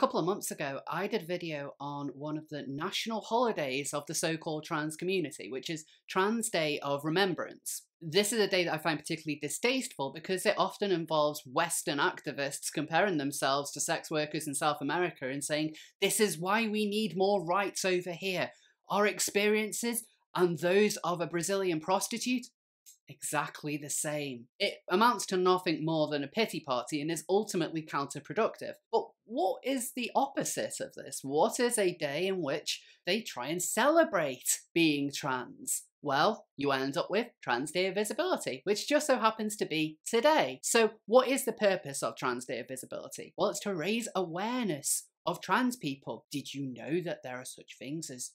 couple of months ago, I did a video on one of the national holidays of the so-called trans community, which is Trans Day of Remembrance. This is a day that I find particularly distasteful because it often involves Western activists comparing themselves to sex workers in South America and saying, this is why we need more rights over here. Our experiences and those of a Brazilian prostitute, exactly the same. It amounts to nothing more than a pity party and is ultimately counterproductive. But what is the opposite of this? What is a day in which they try and celebrate being trans? Well, you end up with Trans Day of Visibility, which just so happens to be today. So what is the purpose of Trans Day of Visibility? Well, it's to raise awareness of trans people. Did you know that there are such things as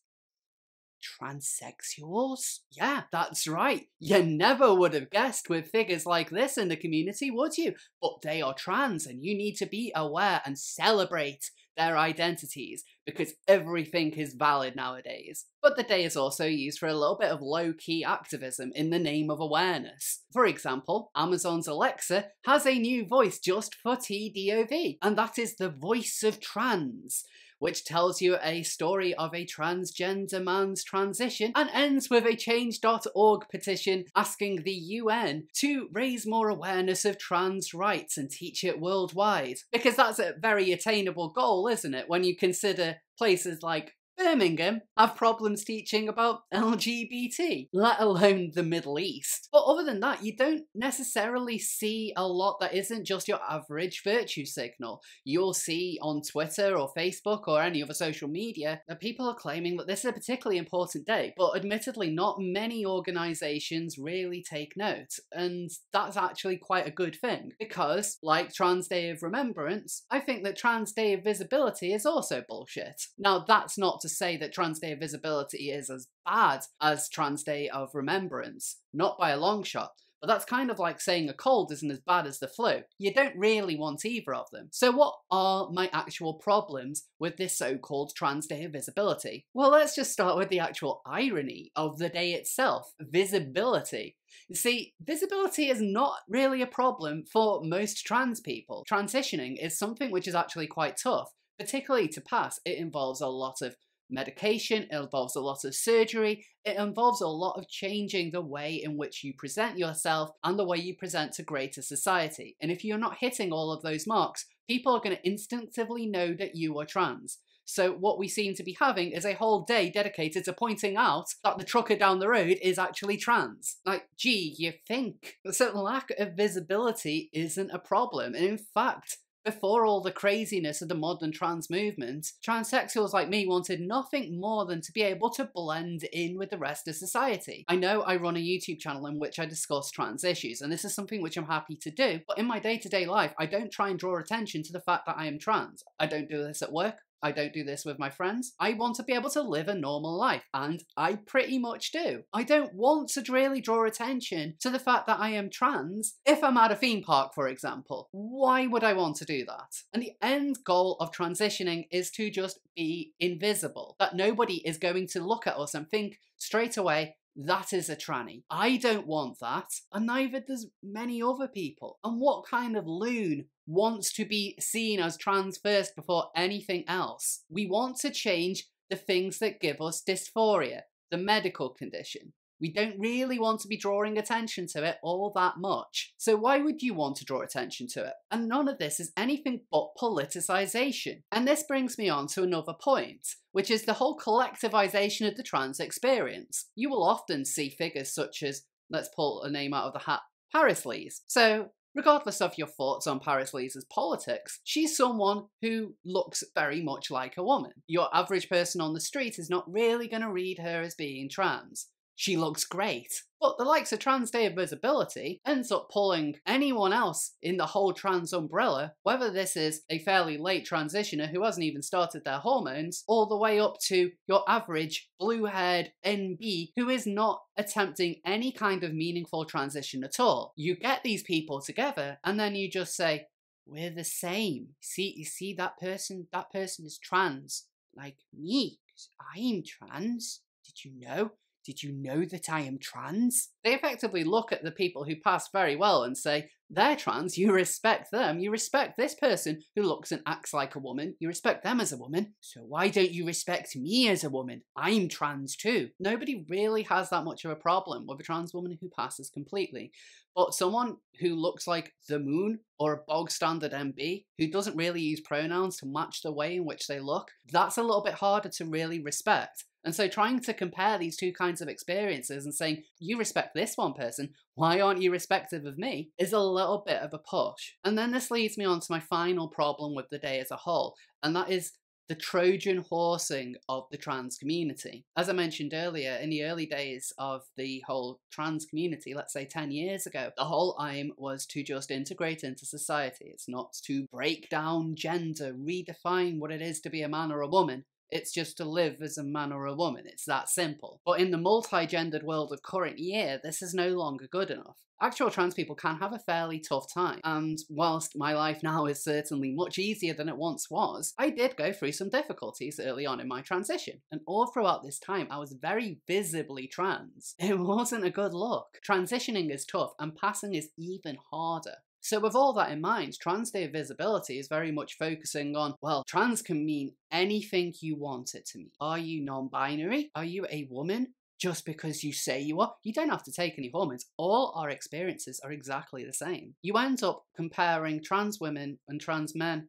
transsexuals? Yeah, that's right. You never would have guessed with figures like this in the community, would you? But they are trans and you need to be aware and celebrate their identities because everything is valid nowadays. But the day is also used for a little bit of low-key activism in the name of awareness. For example, Amazon's Alexa has a new voice just for TDOV, and that is the voice of trans, which tells you a story of a transgender man's transition and ends with a change.org petition asking the UN to raise more awareness of trans rights and teach it worldwide. Because that's a very attainable goal, isn't it, when you consider places like Birmingham have problems teaching about LGBT, let alone the Middle East. But other than that, you don't necessarily see a lot that isn't just your average virtue signal. You'll see on Twitter or Facebook or any other social media that people are claiming that this is a particularly important day, but admittedly not many organisations really take note, and that's actually quite a good thing, because, like Trans Day of Remembrance, I think that Trans Day of Visibility is also bullshit. Now, that's not to say that Trans Day of Visibility is as bad as Trans Day of Remembrance, not by a long shot. But that's kind of like saying a cold isn't as bad as the flu. You don't really want either of them. So what are my actual problems with this so-called Trans Day of Visibility? Well, let's just start with the actual irony of the day itself, visibility. You see, visibility is not really a problem for most trans people. Transitioning is something which is actually quite tough, particularly to pass. It involves a lot of medication, it involves a lot of surgery, it involves a lot of changing the way in which you present yourself and the way you present to greater society. And if you're not hitting all of those marks, people are going to instinctively know that you are trans. So what we seem to be having is a whole day dedicated to pointing out that the trucker down the road is actually trans. Like, gee, you think? So lack of visibility isn't a problem. And in fact, before all the craziness of the modern trans movement, transsexuals like me wanted nothing more than to be able to blend in with the rest of society. I know I run a YouTube channel in which I discuss trans issues, and this is something which I'm happy to do, but in my day-to-day life, I don't try and draw attention to the fact that I am trans. I don't do this at work. I don't do this with my friends. I want to be able to live a normal life, and I pretty much do. I don't want to really draw attention to the fact that I am trans if I'm at a theme park, for example. Why would I want to do that? And the end goal of transitioning is to just be invisible, that nobody is going to look at us and think straight away, that is a tranny. I don't want that, and neither does many other people. And what kind of loon wants to be seen as trans first before anything else? We want to change the things that give us dysphoria, the medical condition. We don't really want to be drawing attention to it all that much. So why would you want to draw attention to it? And none of this is anything but politicization. And this brings me on to another point, which is the whole collectivization of the trans experience. You will often see figures such as, let's pull a name out of the hat, Paris Lees. So regardless of your thoughts on Paris Lees' politics, she's someone who looks very much like a woman. Your average person on the street is not really going to read her as being trans. She looks great. But the likes of Trans Day of Visibility ends up pulling anyone else in the whole trans umbrella, whether this is a fairly late transitioner who hasn't even started their hormones, all the way up to your average blue-haired NB who is not attempting any kind of meaningful transition at all. You get these people together and then you just say, we're the same. You see that person is trans. Like me, 'cause I'm trans. Did you know? Did you know that I am trans? They effectively look at the people who pass very well and say, they're trans, you respect them. You respect this person who looks and acts like a woman. You respect them as a woman. So why don't you respect me as a woman? I'm trans too. Nobody really has that much of a problem with a trans woman who passes completely. But someone who looks like the moon or a bog standard MB who doesn't really use pronouns to match the way in which they look, that's a little bit harder to really respect. And so trying to compare these two kinds of experiences and saying, you respect this one person, why aren't you respective of me, is a little bit of a push. And then this leads me on to my final problem with the day as a whole, and that is the Trojan horsing of the trans community. As I mentioned earlier, in the early days of the whole trans community, let's say 10 years ago, the whole aim was to just integrate into society. It's not to break down gender, redefine what it is to be a man or a woman. It's just to live as a man or a woman. It's that simple. But in the multi-gendered world of current year, this is no longer good enough. Actual trans people can have a fairly tough time, and whilst my life now is certainly much easier than it once was, I did go through some difficulties early on in my transition, and all throughout this time I was very visibly trans. It wasn't a good look. Transitioning is tough, and passing is even harder. So with all that in mind, Trans Day of Visibility is very much focusing on, well, trans can mean anything you want it to mean. Are you non-binary? Are you a woman? Just because you say you are, you don't have to take any hormones. All our experiences are exactly the same. You end up comparing trans women and trans men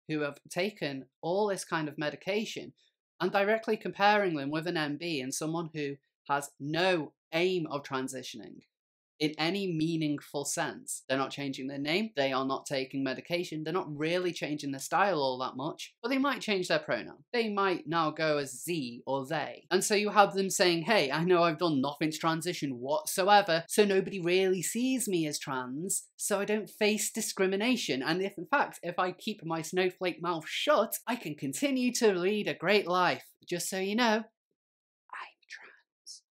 who have taken all this kind of medication and directly comparing them with an MB and someone who has no aim of transitioning in any meaningful sense. They're not changing their name, they are not taking medication, they're not really changing their style all that much, but they might change their pronoun. They might now go as Z or they. And so you have them saying, hey, I know I've done nothing to transition whatsoever, so nobody really sees me as trans, so I don't face discrimination. And if in fact, if I keep my snowflake mouth shut, I can continue to lead a great life. Just so you know,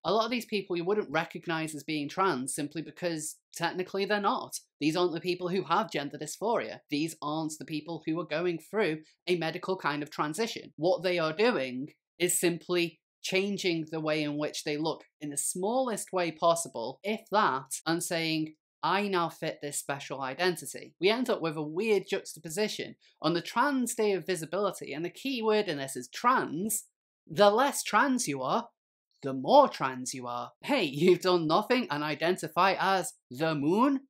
a lot of these people you wouldn't recognise as being trans simply because technically they're not. These aren't the people who have gender dysphoria. These aren't the people who are going through a medical kind of transition. What they are doing is simply changing the way in which they look in the smallest way possible, if that, and saying, I now fit this special identity. We end up with a weird juxtaposition. On the Trans Day of Visibility, and the key word in this is trans, the less trans you are, the more trans you are. Hey, you've done nothing and identify as the moon?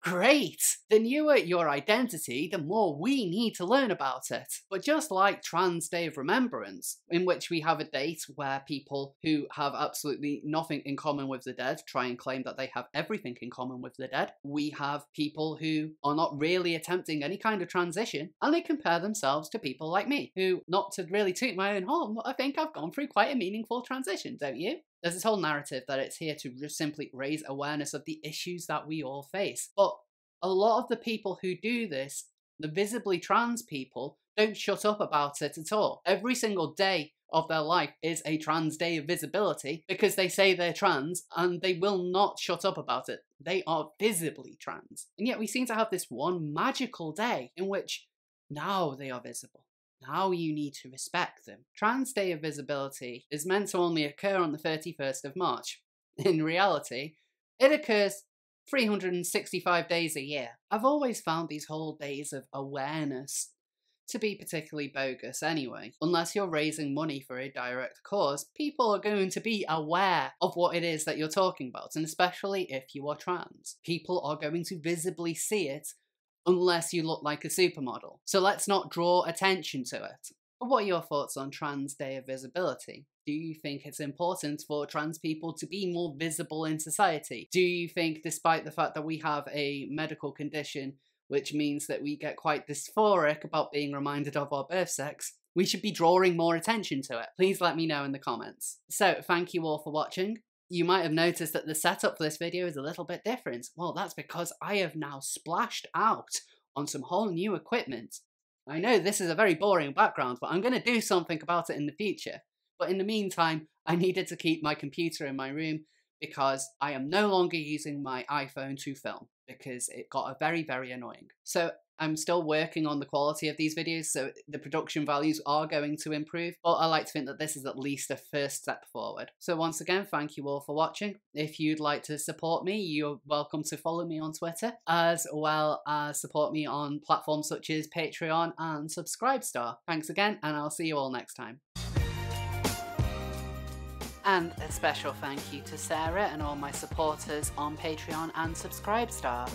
Great! The newer your identity, the more we need to learn about it. But just like Trans Day of Remembrance, in which we have a date where people who have absolutely nothing in common with the dead try and claim that they have everything in common with the dead, we have people who are not really attempting any kind of transition, and they compare themselves to people like me, who, not to really toot my own horn, but I think I've gone through quite a meaningful transition, don't you? There's this whole narrative that it's here to just simply raise awareness of the issues that we all face. But a lot of the people who do this, the visibly trans people, don't shut up about it at all. Every single day of their life is a Trans Day of Visibility because they say they're trans and they will not shut up about it. They are visibly trans. And yet we seem to have this one magical day in which now they are visible. Now you need to respect them. Trans Day of Visibility is meant to only occur on the 31st of March. In reality, it occurs 365 days a year. I've always found these whole days of awareness to be particularly bogus anyway. Unless you're raising money for a direct cause, people are going to be aware of what it is that you're talking about, and especially if you are trans. People are going to visibly see it unless you look like a supermodel. So let's not draw attention to it. But what are your thoughts on Trans Day of Visibility? Do you think it's important for trans people to be more visible in society? Do you think, despite the fact that we have a medical condition which means that we get quite dysphoric about being reminded of our birth sex, we should be drawing more attention to it? Please let me know in the comments. So, thank you all for watching. You might have noticed that the setup for this video is a little bit different. Well, that's because I have now splashed out on some whole new equipment. I know this is a very boring background, but I'm going to do something about it in the future. But in the meantime, I needed to keep my computer in my room because I am no longer using my iPhone to film because it got very, very annoying. So I'm still working on the quality of these videos, so the production values are going to improve, but I like to think that this is at least a first step forward. So once again, thank you all for watching. If you'd like to support me, you're welcome to follow me on Twitter, as well as support me on platforms such as Patreon and Subscribestar. Thanks again, and I'll see you all next time. And a special thank you to Sarah and all my supporters on Patreon and Subscribestar.